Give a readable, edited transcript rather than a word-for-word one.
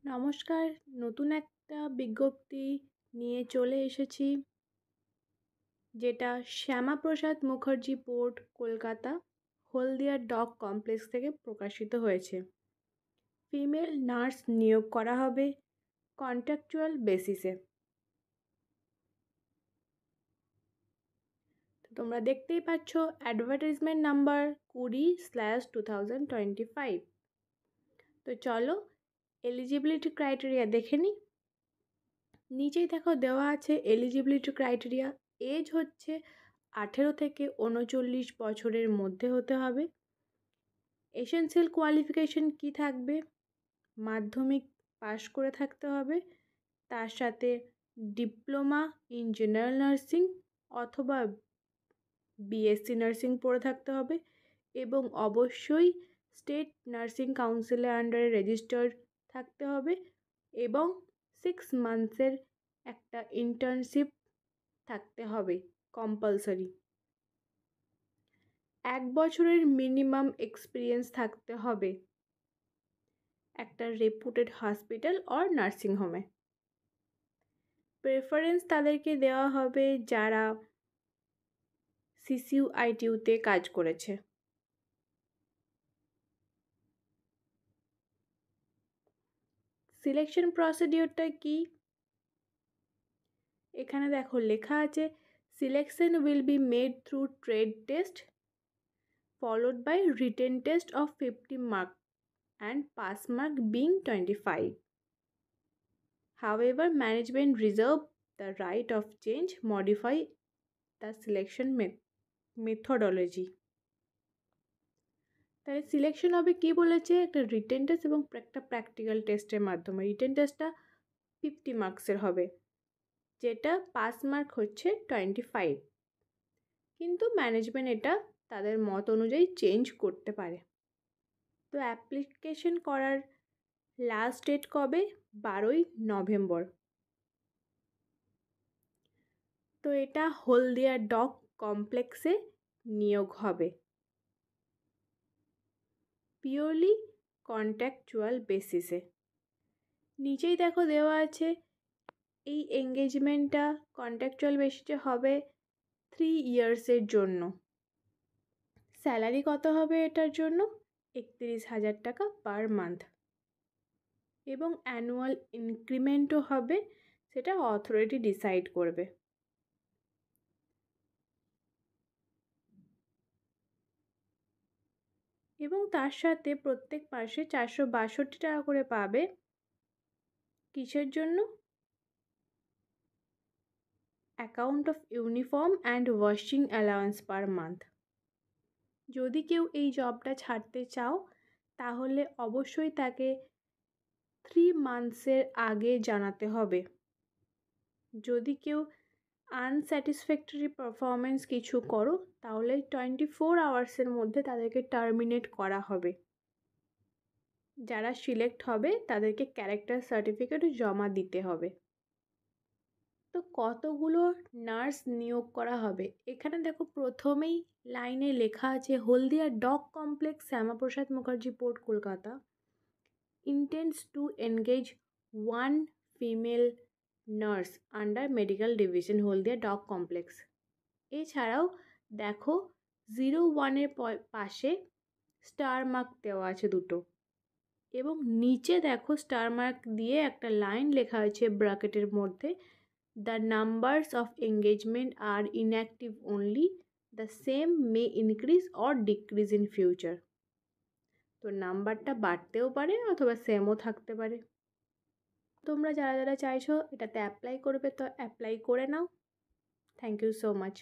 নমস্কার, নতুন একটা বিজ্ঞপ্তি নিয়ে চলে এসেছি, যেটা শ্যামাপ্রসাদ মুখার্জি পোর্ট, কলকাতা, হলদিয়া ডক কমপ্লেক্স থেকে প্রকাশিত হয়েছে। ফিমেল নার্স নিয়োগ করা হবে কন্ট্রাকচুয়াল বেসিসে। তোমরা দেখতেই পাচ্ছ অ্যাডভার্টাইজমেন্ট নাম্বার 20/2025। তো চলো এলিজিবিলিটি ক্রাইটেরিয়া দেখে নিই। নিচেই দেখো দেওয়া আছে এলিজিবিলিটি ক্রাইটেরিয়া। এজ হচ্ছে 18 থেকে 39 বছরের মধ্যে হতে হবে। এসেনশিয়াল কোয়ালিফিকেশন কি থাকবে? মাধ্যমিক পাশ করে থাকতে হবে, তার সাথে ডিপ্লোমা ইন জেনারেল নার্সিং অথবা বিএসসি নার্সিং পড়ে থাকতে হবে এবং অবশ্যই স্টেট নার্সিং কাউন্সিলের আন্ডারে রেজিস্টার্ড থাকতে হবে এবং 6 মান্থসের একটা ইন্টার্নশিপ থাকতে হবে কম্পালসারি। 1 বছরের মিনিমাম এক্সপিরিয়েন্স থাকতে হবে একটা রেপুটেড হসপিটাল অর নার্সিং হোমে। প্রেফারেন্স তাদেরকে দেওয়া হবে যারা CCU/ITU-তে কাজ করেছে। সিলেকশন প্রসিডিওরটা কি? এখানে দেখো লেখা আছে, selection will be made through trade test followed by written test of 50 mark and pass mark being 25. However, management reserve the right of change, modify the selection methodology. তাহলে সিলেকশন হবে কি বলেছে, একটা রিটেন টেস্ট এবং একটা practical টেস্টের মাধ্যমে। Written টেস্টটা 50 মার্কসের হবে, যেটা পাস মার্ক হচ্ছে 25, কিন্তু ম্যানেজমেন্ট এটা তাদের মত অনুযায়ী চেঞ্জ করতে পারে। তো অ্যাপ্লিকেশন করার লাস্ট ডেট কবে? 12ই নভেম্বর। তো এটা হলদিয়া ডক কমপ্লেক্সে নিয়োগ হবে পিওরলি কন্ট্রাকচুয়াল বেসিসে। নিচেই দেখো দেওয়া আছে এই এঙ্গেজমেন্টটা কন্ট্রাকচুয়াল বেসিসে হবে 3 ইয়ার্সের জন্য। স্যালারি কত হবে এটার জন্য? 31,000 টাকা পার মান্থ এবং অ্যানুয়াল ইনক্রিমেন্টও হবে, সেটা অথরিটি ডিসাইড করবে। এবং তার সাথে প্রত্যেক মাসে 462 টাকা করে পাবে। কিসের জন্য? Account of uniform and washing allowance per month. যদি কেউ এই জবটা ছাড়তে চাও তাহলে অবশ্যই তাকে 3 মান্থসের আগে জানাতে হবে। যদি কেউ আনস্যাটিসফ্যাক্টরি পারফরমেন্স কিছু করো তাহলে 24 আওয়ার্সের মধ্যে তাদেরকে টার্মিনেট করা হবে। যারা সিলেক্ট হবে তাদেরকে ক্যারেক্টার সার্টিফিকেটও জমা দিতে হবে। তো কতগুলো নার্স নিয়োগ করা হবে? এখানে দেখো প্রথমেই লাইনে লেখা আছে, Haldia dock complex, Shyamaprasad Mukherjee port, Kolkata intends to engage 1 female nurse under medical division Haldia dock complex. এছাড়াও দেখো 01-এর পাশে স্টার মার্ক দেওয়া আছে দুটো, এবং নিচে দেখো স্টার মার্ক দিয়ে একটা লাইন লেখা আছে ব্র্যাকেটের মধ্যে, the numbers of engagement are inactive only, the same may increase or decrease in future। তো নাম্বারটা বাড়তেও পারে অথবা সেমও থাকতে পারে। তোমরা যারা যারা চাইছো এটাতে অ্যাপ্লাই করবে তো অ্যাপ্লাই করে নাও। Thank you so much.